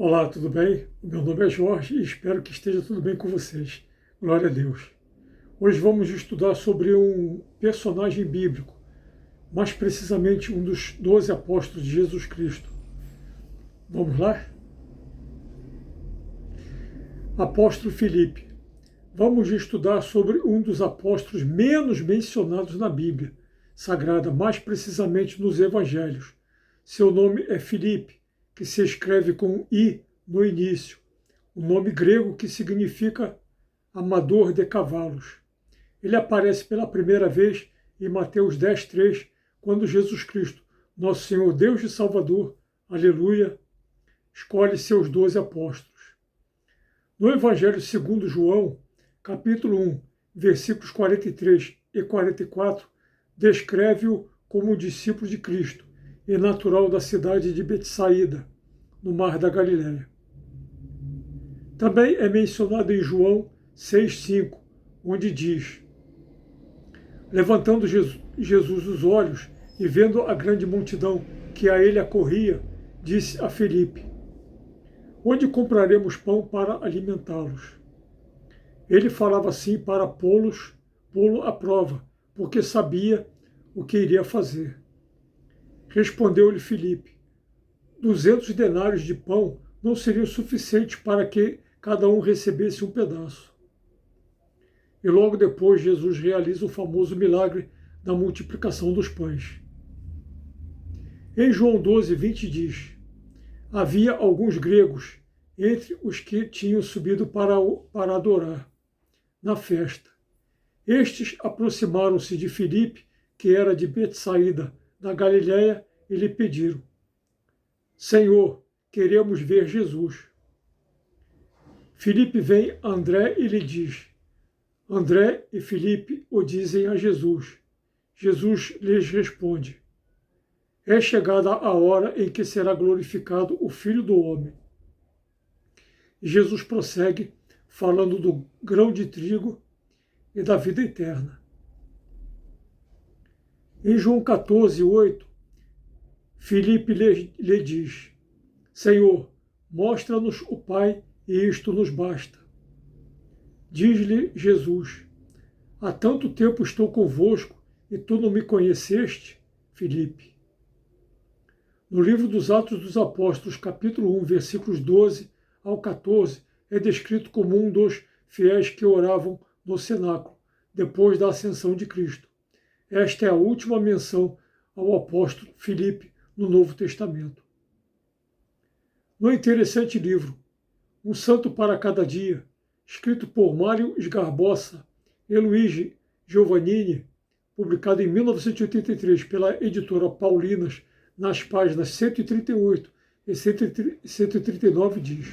Olá, tudo bem? Meu nome é Jorge e espero que esteja tudo bem com vocês. Glória a Deus. Hoje vamos estudar sobre um personagem bíblico, mais precisamente um dos 12 apóstolos de Jesus Cristo. Vamos lá? Apóstolo Filipe. Vamos estudar sobre um dos apóstolos menos mencionados na Bíblia Sagrada, mais precisamente nos Evangelhos. Seu nome é Filipe, que se escreve com um I no início, um nome grego que significa amador de cavalos. Ele aparece pela primeira vez em Mateus 10:3, quando Jesus Cristo, nosso Senhor Deus e Salvador, aleluia, escolhe seus 12 apóstolos. No Evangelho segundo João, capítulo 1, versículos 43 e 44, descreve-o como um discípulo de Cristo e natural da cidade de Betsaída, no Mar da Galileia. Também é mencionado em João 6,5, onde diz: levantando Jesus os olhos e vendo a grande multidão que a ele acorria, disse a Filipe: onde compraremos pão para alimentá-los? Ele falava assim para pô-lo à prova, porque sabia o que iria fazer. Respondeu-lhe Filipe: 200 denários de pão não seriam suficientes para que cada um recebesse um pedaço. E logo depois Jesus realiza o famoso milagre da multiplicação dos pães. Em João 12:20 diz: havia alguns gregos entre os que tinham subido para adorar na festa. Estes aproximaram-se de Filipe, que era de Betsaída, da Galileia, e lhe pediram: Senhor, queremos ver Jesus. Filipe vem a André e lhe diz. André e Filipe o dizem a Jesus. Jesus lhes responde: é chegada a hora em que será glorificado o Filho do Homem. E Jesus prossegue falando do grão de trigo e da vida eterna. Em João 14:8, Filipe lhe diz: Senhor, mostra-nos o Pai e isto nos basta. Diz-lhe Jesus: há tanto tempo estou convosco e tu não me conheceste, Filipe? No livro dos Atos dos Apóstolos, capítulo 1, versículos 12 ao 14, é descrito como um dos fiéis que oravam no cenáculo, depois da ascensão de Cristo. Esta é a última menção ao apóstolo Filipe no Novo Testamento. No interessante livro Um Santo para Cada Dia, escrito por Mário Sgarbossa e Luigi Giovannini, publicado em 1983 pela editora Paulinas, nas páginas 138 e 139, diz: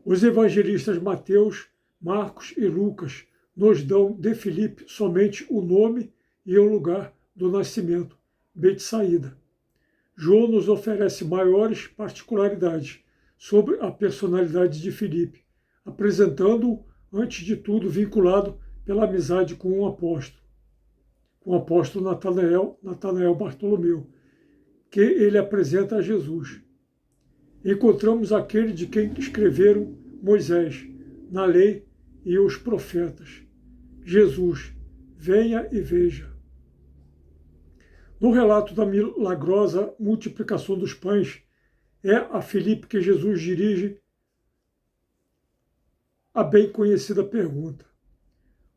os evangelistas Mateus, Marcos e Lucas nos dão de Filipe somente o nome e o lugar do nascimento, Betsaída. João nos oferece maiores particularidades sobre a personalidade de Filipe, apresentando-o, antes de tudo, vinculado pela amizade com o apóstolo Natanael Bartolomeu, que ele apresenta a Jesus. Encontramos aquele de quem escreveram Moisés, na lei e os profetas. Jesus, venha e veja. No relato da milagrosa multiplicação dos pães, é a Filipe que Jesus dirige a bem conhecida pergunta: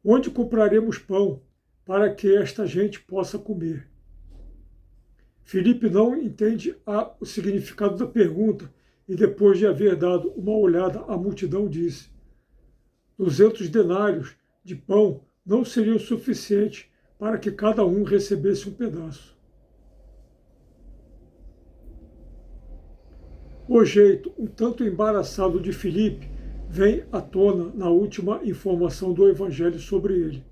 onde compraremos pão para que esta gente possa comer? Filipe não entende o significado da pergunta e, depois de haver dado uma olhada à multidão, disse: 200 denários de pão não seriam suficientes para que cada um recebesse um pedaço. O jeito um tanto embaraçado de Filipe vem à tona na última informação do Evangelho sobre ele.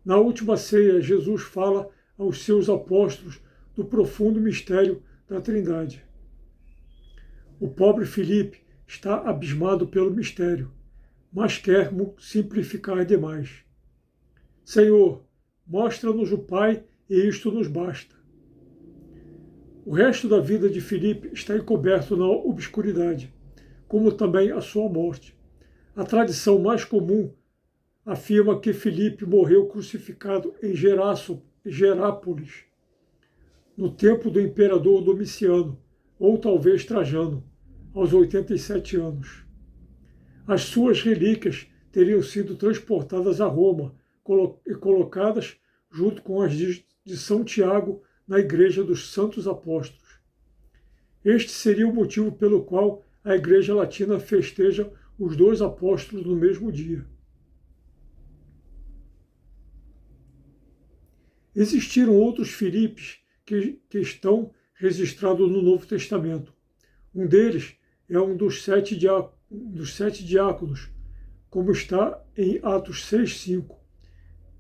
Na última ceia, Jesus fala aos seus apóstolos do profundo mistério da Trindade. O pobre Filipe está abismado pelo mistério, mas quer simplificar demais. Senhor, mostra-nos o Pai e isto nos basta. O resto da vida de Filipe está encoberto na obscuridade, como também a sua morte. A tradição mais comum afirma que Filipe morreu crucificado em Gerápolis, no tempo do imperador Domiciano, ou talvez Trajano, aos 87 anos. As suas relíquias teriam sido transportadas a Roma e colocadas junto com as de São Tiago na Igreja dos Santos Apóstolos. Este seria o motivo pelo qual a Igreja Latina festeja os dois apóstolos no mesmo dia. Existiram outros Filipes que estão registrados no Novo Testamento. Um deles é um dos sete diáconos, como está em Atos 6:5.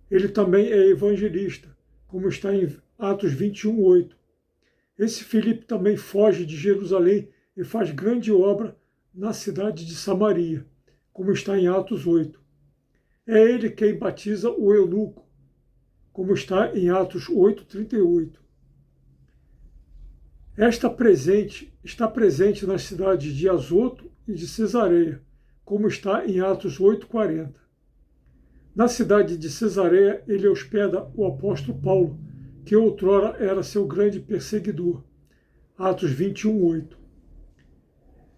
Ele também é evangelista, como está em Atos 21:8. Esse Filipe também foge de Jerusalém e faz grande obra na cidade de Samaria, como está em Atos 8. É ele quem batiza o eunuco, como está em Atos 8:38. Está presente nas cidades de Azoto e de Cesareia, como está em Atos 8:40. Na cidade de Cesareia, ele hospeda o apóstolo Paulo, que outrora era seu grande perseguidor. Atos 21:8.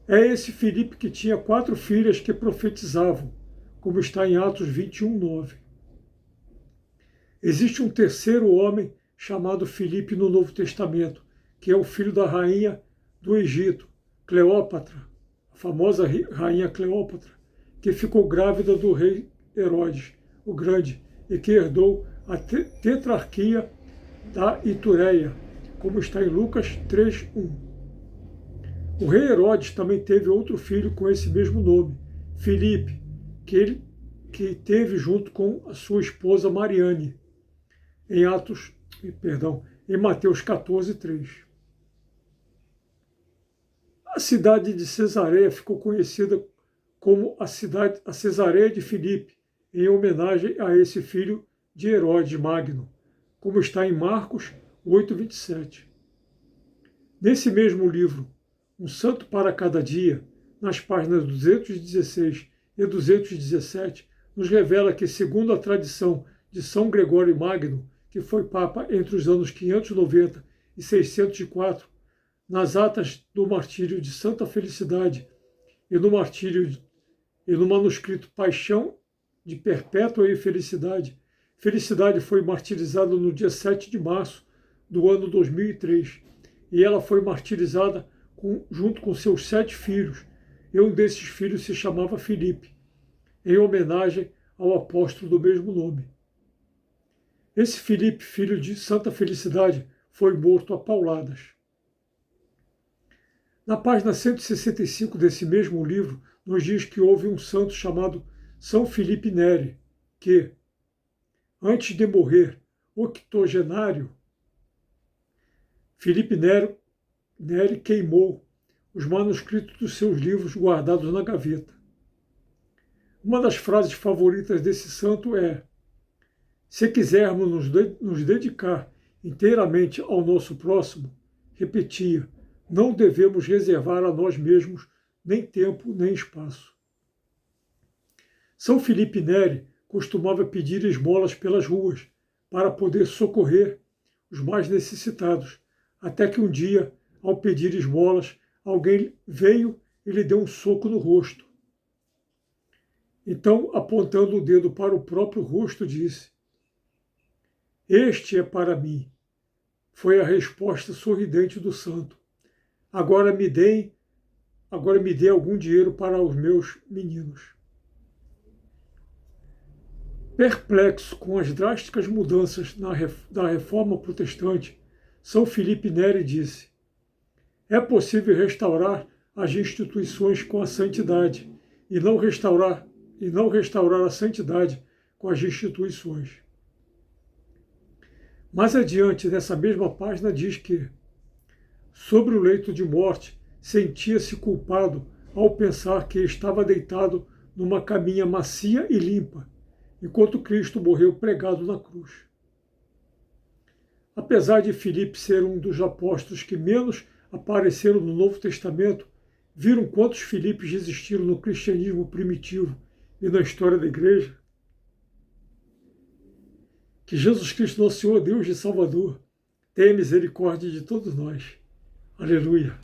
É esse Filipe que tinha 4 filhas que profetizavam, como está em Atos 21:9. Existe um terceiro homem chamado Filipe no Novo Testamento, que é o filho da rainha do Egito, Cleópatra, a famosa rainha Cleópatra, que ficou grávida do rei Herodes, o Grande, e que herdou a tetrarquia da Itureia, como está em Lucas 3:1. O rei Herodes também teve outro filho com esse mesmo nome, Filipe, que teve junto com a sua esposa Mariane, em Mateus 14:3. A cidade de Cesareia ficou conhecida como a Cesareia de Filipe, em homenagem a esse filho de Herodes Magno, como está em Marcos 8:27. Nesse mesmo livro, Um Santo para Cada Dia, nas páginas 216 e 217, nos revela que, segundo a tradição de São Gregório Magno, que foi Papa entre os anos 590 e 604, nas atas do martírio de Santa Felicidade e no manuscrito Paixão de Perpétua Infelicidade, Felicidade foi martirizada no dia 7 de março do ano 2003, e ela foi martirizada junto com seus 7 filhos, e um desses filhos se chamava Filipe, em homenagem ao apóstolo do mesmo nome. Esse Filipe, filho de Santa Felicidade, foi morto a pauladas. Na página 165 desse mesmo livro, nos diz que houve um santo chamado São Filipe Neri, que, antes de morrer octogenário, Filipe Neri queimou os manuscritos dos seus livros guardados na gaveta. Uma das frases favoritas desse santo é: se quisermos nos dedicar inteiramente ao nosso próximo, repetia, não devemos reservar a nós mesmos nem tempo nem espaço. São Filipe Neri costumava pedir esmolas pelas ruas para poder socorrer os mais necessitados, até que um dia, ao pedir esmolas, alguém veio e lhe deu um soco no rosto. Então, apontando o dedo para o próprio rosto, disse: "Este é para mim." Foi a resposta sorridente do santo. Agora me dê algum dinheiro para os meus meninos." Perplexo com as drásticas mudanças da reforma protestante, São Filipe Neri disse: "É possível restaurar as instituições com a santidade e não restaurar a santidade com as instituições." Mais adiante, nessa mesma página, diz que, sobre o leito de morte, sentia-se culpado ao pensar que estava deitado numa caminha macia e limpa, enquanto Cristo morreu pregado na cruz. Apesar de Filipe ser um dos apóstolos que menos apareceram no Novo Testamento, viram quantos Filipes existiram no cristianismo primitivo e na história da igreja? Que Jesus Cristo, nosso Senhor, Deus e Salvador, tenha misericórdia de todos nós. Aleluia.